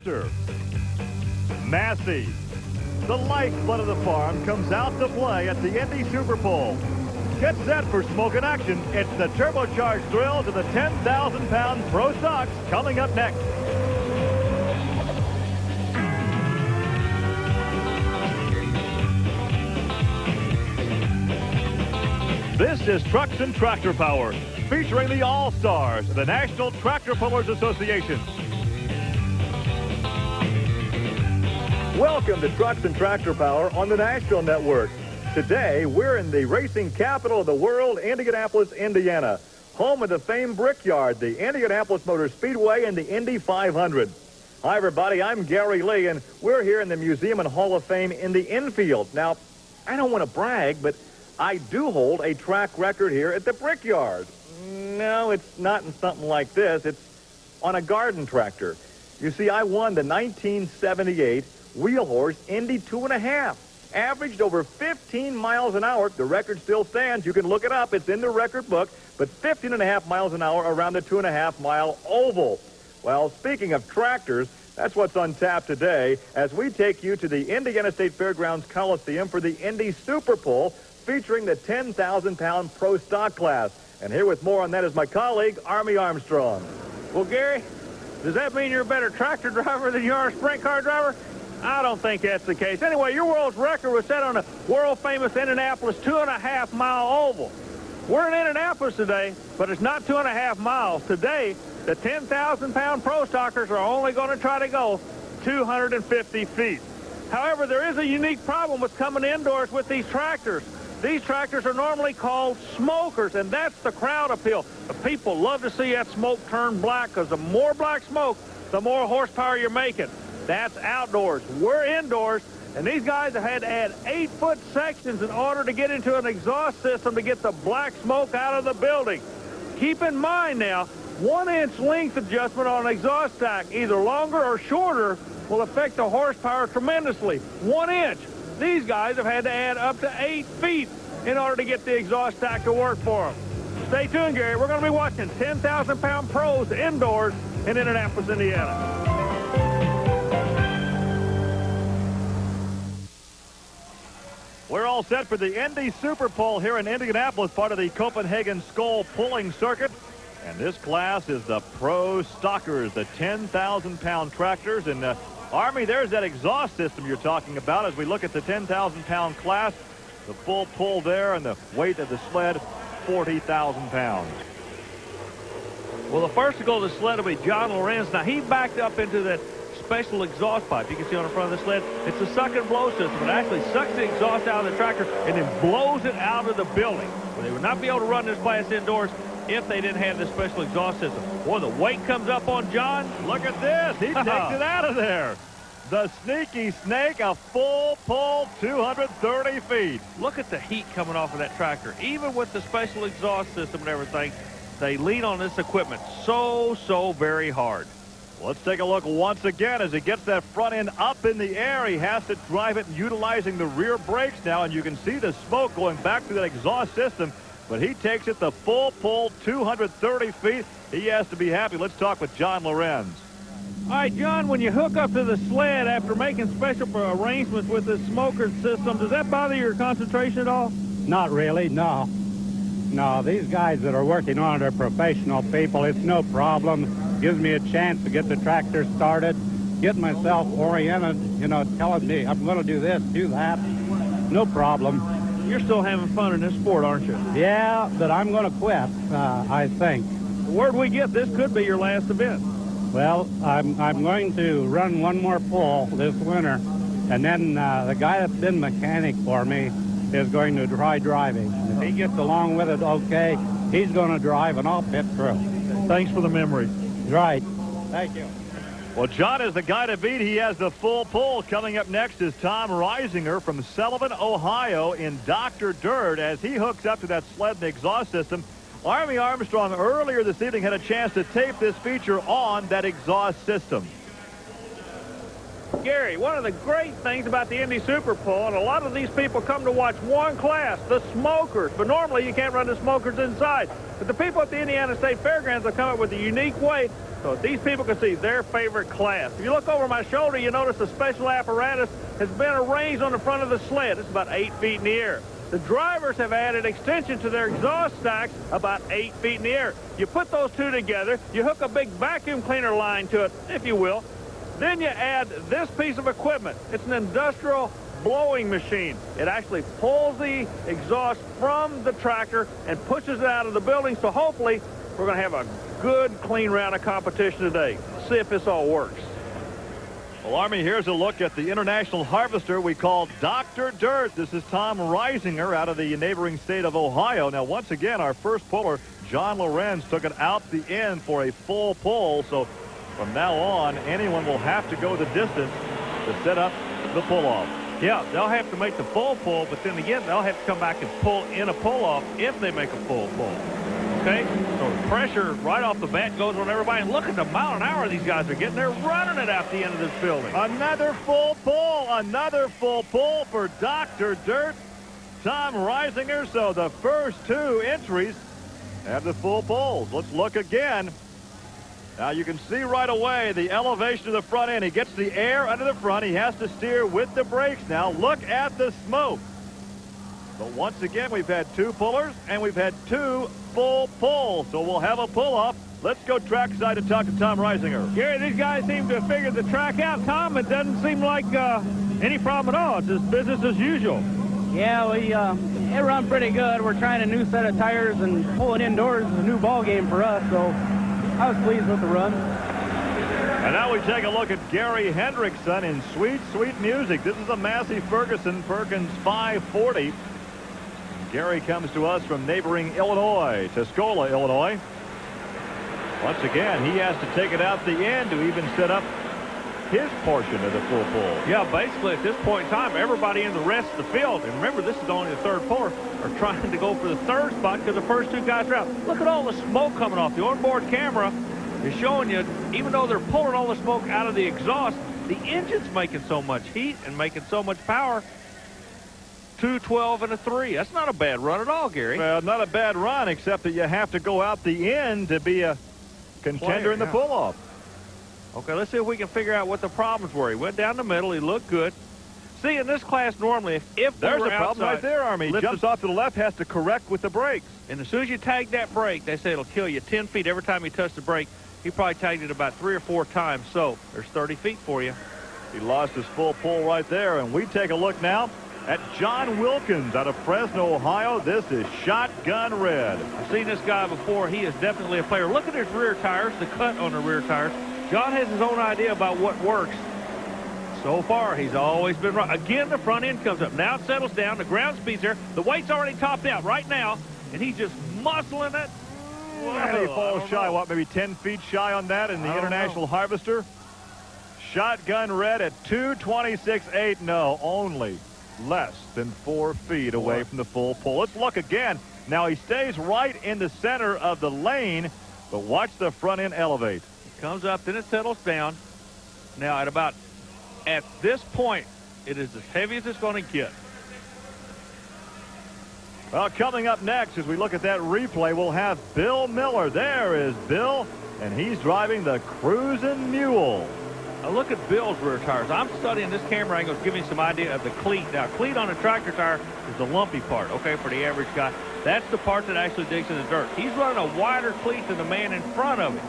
tractor. Massey, the lifeblood of the farm, comes out to play at the Indy Super Pull. Get set for smoking action. It's the turbocharged thrill to the 10,000-pound Pro Stocks coming up next. This is Trucks and Tractor Power, featuring the All-Stars of the National Tractor Pullers Association. Welcome to Trucks and Tractor Power on the National Network. Today, we're in the racing capital of the world, Indianapolis, Indiana, home of the famed Brickyard, the Indianapolis Motor Speedway, and the Indy 500. Hi, everybody. I'm Gary Lee, and we're here in the Museum and Hall of Fame in the infield. Now, I don't want to brag, but I do hold a track record here at the Brickyard. No, it's not in something like this. It's on a garden tractor. You see, I won the 1978 Wheel Horse Indy 2.5. Averaged over 15 miles an hour. The record still stands. You can look it up. It's in the record book. But 15.5 miles an hour around the 2.5-mile oval. Well, speaking of tractors, that's what's on tap today as we take you to the Indiana State Fairgrounds Coliseum for the Indy Super Pull, featuring the 10,000-pound Pro Stock class. And here with more on that is my colleague, Army Armstrong. Well, Gary, does that mean you're a better tractor driver than you are a sprint car driver? I don't think that's the case. Anyway, your world's record was set on a world-famous Indianapolis 2.5-mile oval. We're in Indianapolis today, but it's not 2.5 miles. Today, the 10,000-pound Pro Stockers are only going to try to go 250 feet. However, there is a unique problem with coming indoors with these tractors. These tractors are normally called smokers, and that's the crowd appeal. The people love to see that smoke turn black, because the more black smoke, the more horsepower you're making. That's outdoors. We're indoors, and these guys have had to add 8-foot sections in order to get into an exhaust system to get the black smoke out of the building. Keep in mind now, 1-inch length adjustment on an exhaust stack, either longer or shorter, will affect the horsepower tremendously. 1 inch. These guys have had to add up to 8 feet in order to get the exhaust stack to work for them. Stay tuned, Gary. We're going to be watching 10,000-pound pros indoors in Indianapolis, Indiana. We're all set for the Indy Super Pull here in Indianapolis, part of the Copenhagen-Skoal Pulling Circuit. And this class is the Pro Stockers, the 10,000-pound tractors. And Army, there's that exhaust system you're talking about as we look at the 10,000-pound class. The full pull there, and the weight of the sled, 40,000 pounds. Well, the first to go to the sled will be John LORENZ. Now, he backed up into that special exhaust pipe you can see on the front of the sled. It's a suck and blow system. It actually sucks the exhaust out of the tractor and then blows it out of the building. Well, they would not be able to run this class indoors if they didn't have this special exhaust system. Boy, the weight comes up on John. Look at this. He takes it out of there. The sneaky snake, a full pull, 230 feet. Look at the heat coming off of that tractor. Even with the special exhaust system and everything, they lean on this equipment so very hard. Let's take a look once again as he gets that front end up in the air. He has to drive it utilizing the rear brakes now, and you can see the smoke going back to that exhaust system. But he takes it the full pull, 230 feet. He has to be happy. Let's talk with John LORENZ. All right, John, when you hook up to the sled after making special arrangements with this smoker system, does that bother your concentration at all? Not really, no. No, these guys that are working on it are professional people. It's no problem. Gives me a chance to get the tractor started, get myself oriented, you know, telling me I'm going to do this, do that. No problem. You're still having fun in this sport, aren't you? Yeah, but I'm going to quit, I think. The word we get, this could be your last event. Well, I'm going to run one more pull this winter, and then the guy that's been mechanic for me is going to try driving. If he gets along with it okay, he's going to drive, and I'll pit through. Thanks for the memory. Right. Thank you. Well, John is the guy to beat. He has the full pull. Coming up next is Tom Reisinger from Sullivan, Ohio, in Dr. Dirt as he hooks up to that sled and exhaust system. Army Armstrong earlier this evening had a chance to tape this feature on that exhaust system. Gary, one of the great things about the Indy Super Pull, and a lot of these people come to watch one class, the smokers, but normally you can't run the smokers inside. But the people at the Indiana State Fairgrounds have come up with a unique way so these people can see their favorite class. If you look over my shoulder, you notice a special apparatus has been arranged on the front of the sled. It's about 8 feet in the air. The drivers have added extension to their exhaust stacks about 8 feet in the air. You put those two together, you hook a big vacuum cleaner line to it, if you will. Then you add this piece of equipment. It's an industrial blowing machine. It actually pulls the exhaust from the tractor and pushes it out of the building. So hopefully we're going to have a good, clean round of competition today. Let's see if this all works. Well, Army, here's a look at the international harvester we call Dr. Dirt. This is Tom Reisinger out of the neighboring state of Ohio. Now, once again, our first puller, John Lorenz, took it out the end for a full pull. So from now on, anyone will have to go the distance to set up the pull-off. Yeah, they'll have to make the full pull, but then again, they'll have to come back and pull in a pull-off if they make a full pull. Okay, so the pressure right off the bat goes on everybody. And look at the mile an hour these guys are getting. They're running it out the end of this building. Another full pull for Dr. Dirt, Tom Reisinger. So the first two entries have the full pulls. Let's look again. Now you can see right away the elevation of the front end. He gets the air under the front. He has to steer with the brakes now. Look at the smoke. But once again, we've had two pullers and we've had two full pulls. So we'll have a pull-off. Let's go trackside to talk to Tom Reisinger. Gary, these guys seem to have figured the track out. Tom, it doesn't seem like any problem at all. It's just business as usual. Yeah, it run pretty good. We're trying a new set of tires, and pulling indoors is a new ball game for us, so I was pleased with the run. And now we take a look at Gary Hendrickson in sweet, sweet music. This is a Massey Ferguson Perkins 540. Gary comes to us from neighboring Illinois, Tuscola, Illinois. Once again, he has to take it out the end to even set up his portion of the full pull. Yeah, basically at this point in time, everybody in the rest of the field, and remember this is only the third puller, are trying to go for the third spot because the first two guys are out. Look at all the smoke coming off. The onboard camera is showing you, even though they're pulling all the smoke out of the exhaust, the engine's making so much heat and making so much power. 2-12 and a 3. That's not a bad run at all, Gary. Well, not a bad run, except that you have to go out the end to be a contender in the pull-off. Okay, let's see if we can figure out what the problems were. He went down the middle. He looked good. See, in this class, normally, if there's we were a problem outside, right there, Army. He jumps off to the left, has to correct with the brakes. And as soon as you tag that brake, they say it'll kill you 10 feet every time you touch the brake. He probably tagged it about 3 or 4 times, so there's 30 feet for you. He lost his full pull right there, and we take a look now at John Wilkins out of Fresno, Ohio. This is Shotgun Red. I've seen this guy before. He is definitely a player. Look at his rear tires, the cut on the rear tires. John has his own idea about what works. So far, he's always been right. Again, the front end comes up. Now it settles down. The ground speed's there. The weight's already topped out right now, and he's just muscling it. And he falls shy, what, maybe 10 feet shy on that in the International Harvester? Shotgun Red at 226.8. No, only less than 4 feet away from the full pull. Let's look again. Now he stays right in the center of the lane, but watch the front end elevate. It comes up, then it settles down. Now at this point, it is as heavy as it's going to get. Well, coming up next, as we look at that replay, we'll have Bill Miller. There is Bill, and he's driving the Cruisin' Mule. Now look at Bill's rear tires. I'm studying this camera angle, giving you some idea of the cleat. Now, cleat on a tractor tire is the lumpy part, okay, for the average guy. That's the part that actually digs in the dirt. He's running a wider cleat than the man in front of him.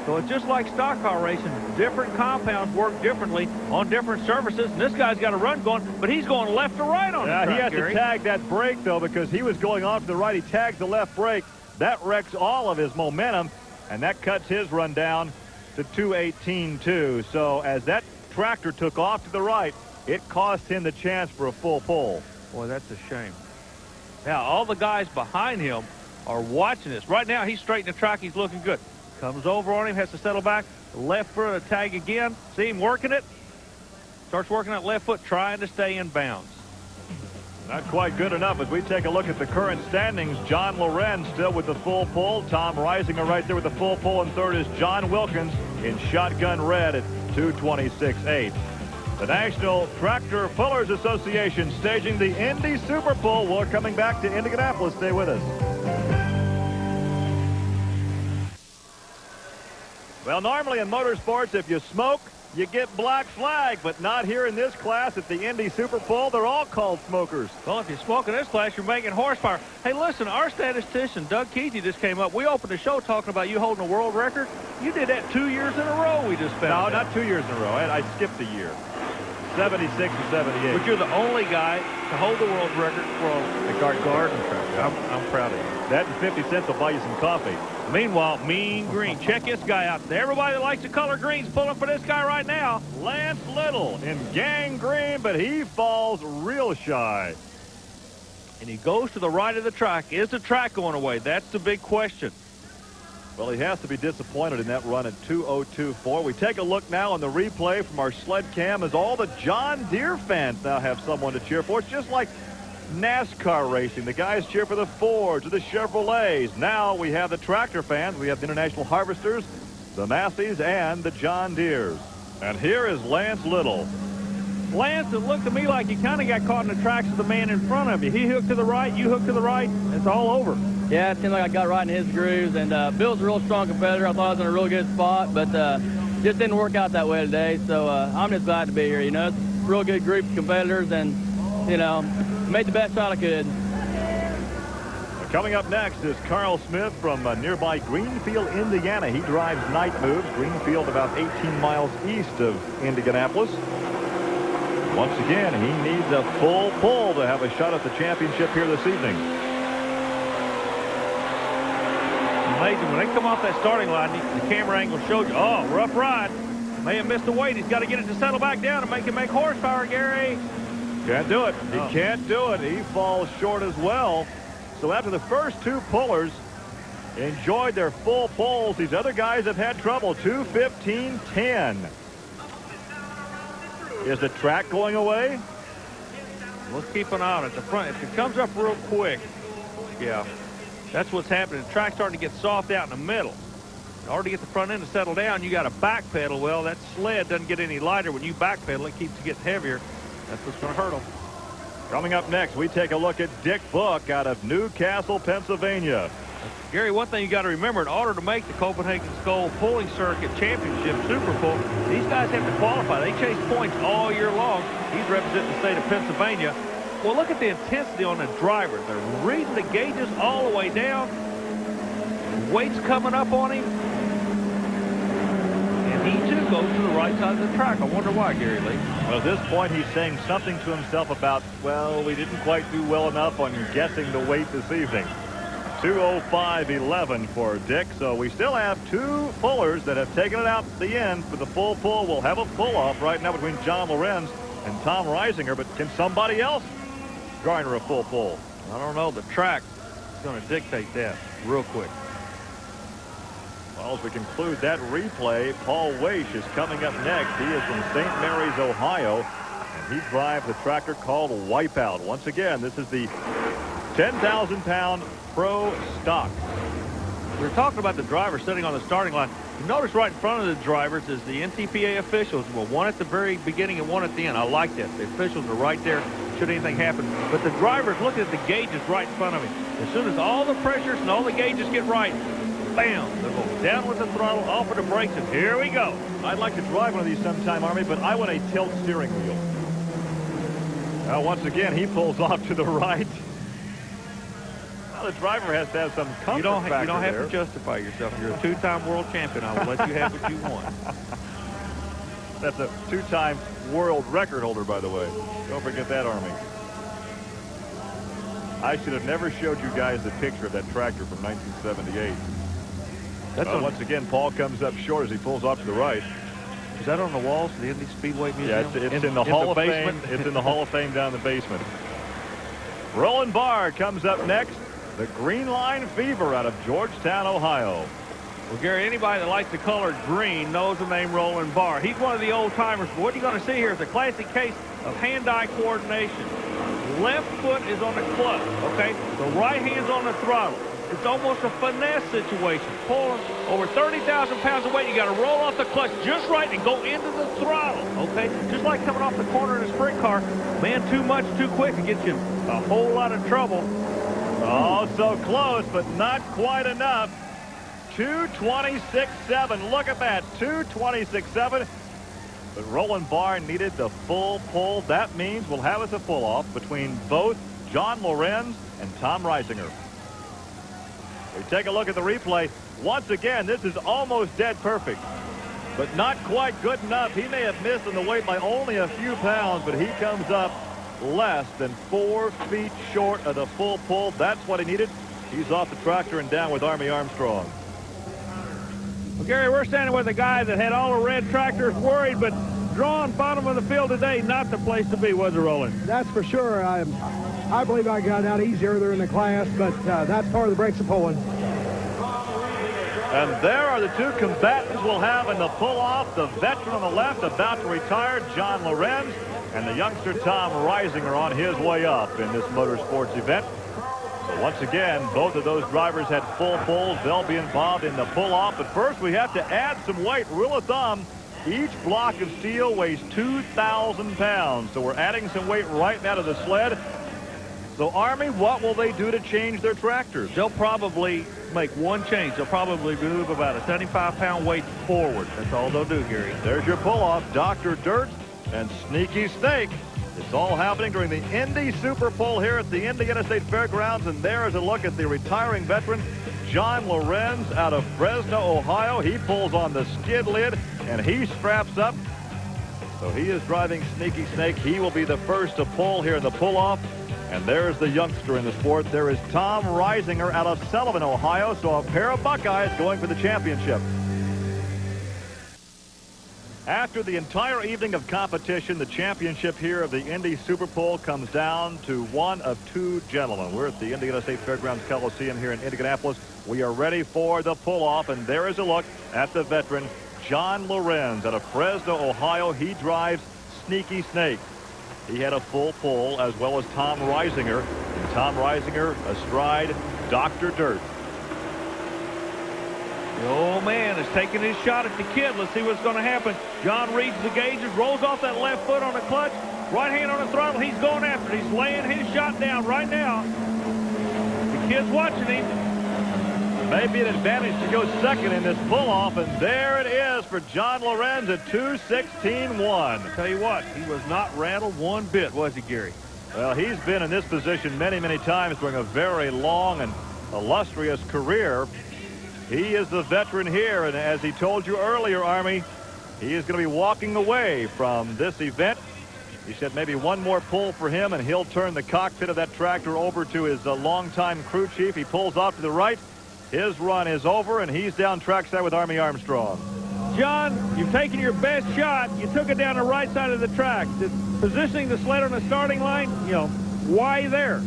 So it's just like stock car racing. Different compounds work differently on different surfaces. And this guy's got a run going, but he's going left to right on the track, he has Gary. to tag that brake, though, because he was going off to the right. He tags the left brake. That wrecks all of his momentum, and that cuts his run down to 218.2. So as that tractor took off to the right, it cost him the chance for a full pull. Boy, that's a shame. Now, all the guys behind him are watching this. Right now, he's straightening the track. He's looking good. Comes over on him, has to settle back. Left foot to tag again. See him working it. Starts working that left foot, trying to stay in bounds. Not quite good enough. As we take a look at the current standings, John Lorenz still with the full pull. Tom Reisinger right there with the full pull. And third is John Wilkins in Shotgun Red at 226.8. The National Tractor Pullers Association staging the Indy Super Pull. We're coming back to Indianapolis. Stay with us. Well, normally in motorsports, if you smoke, you get black flag, but not here in this class at the Indy Super Pull. They're all called smokers. Well, if you smoke in this class, you're making horsepower. Hey, listen, our statistician, Doug Keesey, just came up. We opened the show talking about you holding a world record. You did that 2 years in a row, we just found. No, not 2 years in a row. I skipped a year. 76 and 78. But you're the only guy to hold the world record for the garden track. I'm proud of you. That and 50 cents will buy you some coffee. Meanwhile, Mean Green. Check this guy out. Everybody that likes the color green's pulling for this guy right now. Lance Little in gang green, but he falls real shy. And he goes to the right of the track. Is the track going away? That's the big question. Well, he has to be disappointed in that run at 2:02.4. We take a look now on the replay from our sled cam as all the John Deere fans now have someone to cheer for. It's just like NASCAR racing. The guys cheer for the Fords or the Chevrolets. Now we have the tractor fans. We have the International Harvesters, the Masseys, and the John Deeres. And here is Lance Little. Lance, it looked to me like you kind of got caught in the tracks of the man in front of you. He hooked to the right, you hooked to the right. It's all over. Yeah, it seemed like I got right in his grooves, and Bill's a real strong competitor. I thought I was in a real good spot, but just didn't work out that way today. So I'm just glad to be here. You know, it's a real good group of competitors, and, you know, made the best shot I could. Coming up next is Carl Smith from nearby Greenfield, Indiana. He drives night moves. Greenfield about 18 miles east of Indianapolis. Once again, he needs a full pull to have a shot at the championship here this evening. Amazing. When they come off that starting line, the camera angle showed you, oh, rough ride. May have missed the weight. He's got to get it to settle back down and make horsepower, Gary. Can't do it. He can't do it. He falls short as well. So after the first two pullers enjoyed their full pulls, these other guys have had trouble. 2:15.10. Is the track going away? Let's keep an eye on it. The front, if it comes up real quick, yeah, that's what's happening. The track's starting to get soft out in the middle. In order to get the front end to settle down, you got to back pedal. Well, that sled doesn't get any lighter when you back pedal. It keeps getting heavier. That's what's going to hurt them. Coming up next, we take a look at Dick Book out of Newcastle, Pennsylvania. Gary, one thing you got to remember, in order to make the Copenhagen-Skoal Pulling Circuit Championship Super Pull, these guys have to qualify. They chase points all year long. He's representing the state of Pennsylvania. Well, look at the intensity on the drivers. They're reading the gauges all the way down. Weight's coming up on him. And he, too, goes to the right side of the track. I wonder why, Gary Lee. Well, at this point, he's saying something to himself about, well, we didn't quite do well enough on guessing the weight this evening. 2:05.11 for Dick. So we still have two pullers that have taken it out at the end for the full pull. We'll have a pull-off right now between John LORENZ and Tom Reisinger. But can somebody else garner a full pull? I don't know. The track is going to dictate that real quick. Well, as we conclude that replay, Paul Weish is coming up next. He is from St. Mary's, Ohio, and he drives a tractor called Wipeout. Once again, this is the 10,000-pound Pro Stock. We're talking about the driver sitting on the starting line. You notice right in front of the drivers is the NTPA officials. Well, one at the very beginning and one at the end. I like that. The officials are right there should anything happen. But the driver's looking at the gauges right in front of him. As soon as all the pressures and all the gauges get right, bam, they'll go down with the throttle, off with the brakes, and here we go. I'd like to drive one of these sometime, Army, but I want a tilt steering wheel. Now, once again, he pulls off to the right. Well, the driver has to have some comfort. You don't have there to justify yourself. You're a two-time world champion. I will let you have what you want. That's a two-time world record holder, by the way. Don't forget that, Army. I should have never showed you guys the picture of that tractor from 1978. Once again, Paul comes up short as he pulls off to the right. Is that on the walls of the Indy Speedway Museum? Yeah, it's in the Hall of Fame. It's in the Hall of Fame down in the basement. Roland BARR comes up next. The Greenline Fever out of Georgetown, Ohio. Well, Gary, anybody that likes the color green knows the name Roland BARR. He's one of the old-timers. But what you're going to see here is a classic case of hand-eye coordination. Left foot is on the clutch, okay? The right hand's on the throttle. It's almost a finesse situation. Pulling over 30,000 pounds of weight, you got to roll off the clutch just right and go into the throttle, okay? Just like coming off the corner in a sprint car. Man, too much, too quick, it gets you in a whole lot of trouble. Oh, so close, but not quite enough. 2:26.7. Look at that, 2:26.7. But Roland BARR needed the full pull. That means we'll have us a pull-off between both John LORENZ and Tom Reisinger. We take a look at the replay. Once again, this is almost dead perfect, but not quite good enough. He may have missed in the weight by only a few pounds, but he comes up less than 4 feet short of the full pull. That's what he needed. He's off the tractor and down with Army Armstrong. Well, Gary, we're standing with a guy that had all the red tractors worried, but drawn bottom of the field today, not the place to be, was it, Roland? That's for sure. I believe I got out easier there in the class, but that's part of the breaks of pulling. And there are the two combatants we'll have in the pull-off. The veteran on the left, about to retire, John LORENZ, and the youngster Tom Reisinger on his way up in this motorsports event. So once again, both of those drivers had full pulls. They'll be involved in the pull-off. But first, we have to add some weight. Rule of thumb, each block of steel weighs 2,000 pounds. So we're adding some weight right now to the sled. So, Army, what will they do to change their tractors? They'll probably make one change. They'll probably move about a 75-pound weight forward. That's all they'll do, Gary. There's your pull-off, Dr. Dirt and Sneaky Snake. It's all happening during the Indy Super Pull here at the Indiana State Fairgrounds. And there is a look at the retiring veteran, John LORENZ, out of Fresno, Ohio. He pulls on the skid lid, and he straps up. So he is driving Sneaky Snake. He will be the first to pull here in the pull-off. And there's the youngster in the sport. There is Tom Reisinger out of Sullivan, Ohio. So a pair of Buckeyes going for the championship. After the entire evening of competition, the championship here of the Indy Super Pull comes down to one of two gentlemen. We're at the Indiana State Fairgrounds Coliseum here in Indianapolis. We are ready for the pull-off, and there is a look at the veteran, John LORENZ out of Fresno, Ohio. He drives Sneaky Snake. He had a full pull, as well as Tom Reisinger. And Tom Reisinger astride Dr. Dirt. The old man is taking his shot at the kid. Let's see what's going to happen. John reads the gauges, rolls off that left foot on the clutch, right hand on the throttle. He's going after it. He's laying his shot down right now. The kid's watching him. Maybe an advantage to go second in this pull-off, and there it is for John LORENZ at 2:16.1. Tell you what, he was not rattled one bit, was he, Gary? Well, he's been in this position many, many times during a very long and illustrious career. He is the veteran here, and as he told you earlier, Army, he is going to be walking away from this event. He said maybe one more pull for him, and he'll turn the cockpit of that tractor over to his longtime crew chief. He pulls off to the right. His run is over, and he's down trackside with Army Armstrong. John, you've taken your best shot. You took it down the right side of the track. Positioning the sled on the starting line, why there?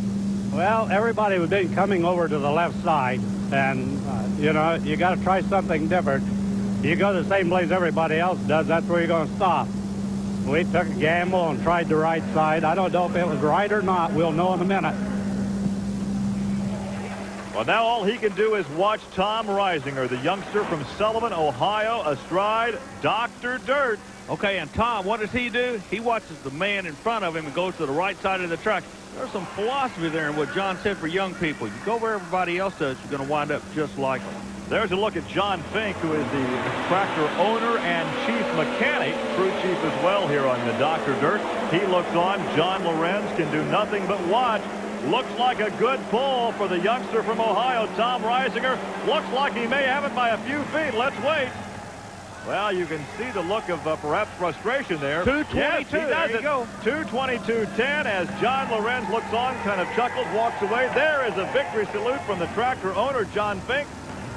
Well, everybody was coming over to the left side, and, you got to try something different. You go the same place everybody else does, that's where you're going to stop. We took a gamble and tried the right side. I don't know if it was right or not. We'll know in a minute. Well, now all he can do is watch Tom Reisinger, the youngster from Sullivan, Ohio, astride Dr. Dirt. Okay, and Tom, what does he do? He watches the man in front of him and goes to the right side of the track. There's some philosophy there in what John said for young people. You go where everybody else does, you're going to wind up just like them. There's a look at John Fink, who is the tractor owner and chief mechanic, crew chief as well here on the Dr. Dirt. He looks on. John LORENZ can do nothing but watch. Looks like a good pull for the youngster from Ohio, Tom Reisinger. Looks like he may have it by a few feet. Let's wait. Well, you can see the look of perhaps frustration there. 2:22. Yes, he does it. 2:22.10 as John LORENZ looks on, kind of chuckles, walks away. There is a victory salute from the tractor owner, John Fink.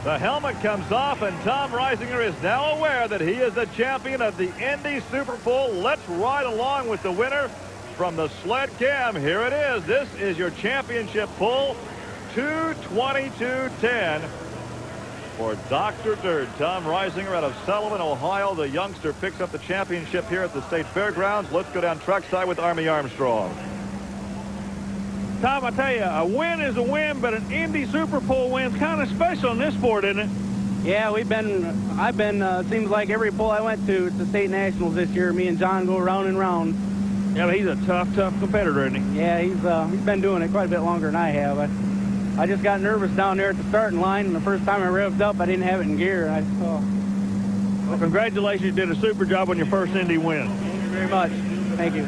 The helmet comes off, and Tom Reisinger is now aware that he is the champion of the Indy Super Pull. Let's ride along with the winner from the sled cam. Here it is. This is your championship pull. 2:22.10 for Dr. Dirt. Tom Reisinger out of Sullivan, Ohio. The youngster picks up the championship here at the State Fairgrounds. Let's go down trackside with Army Armstrong. Tom, I tell you, a win is a win, but an Indy Super Pull win's kind of special in this sport, isn't it? Yeah, I've been, seems like every pull I went to, it's the state nationals this year. Me and John go round and round. Yeah, but he's a tough competitor, isn't he? Yeah, he's been doing it quite a bit longer than I have. I just got nervous down there at the starting line, and the first time I revved up, I didn't have it in gear. Well, congratulations, you did a super job on your first Indy win. Thank you very much. Thank you.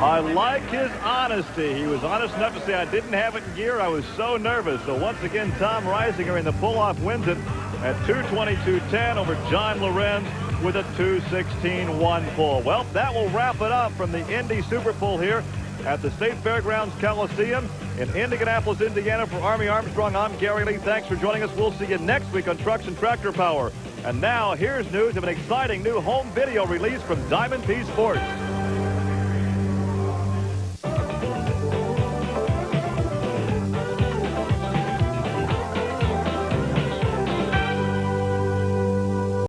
I like his honesty. He was honest enough to say, I didn't have it in gear. I was so nervous. So once again, Tom Reisinger in the pull-off wins it at 2:22.10 over John Lorenz with a 2:16.1 pull. Well, that will wrap it up from the Indy Super Pull here at the State Fairgrounds Coliseum in Indianapolis, Indiana. For Army Armstrong, I'm Gary Lee. Thanks for joining us. We'll see you next week on Trucks and Tractor Power. And now, here's news of an exciting new home video release from Diamond P Sports.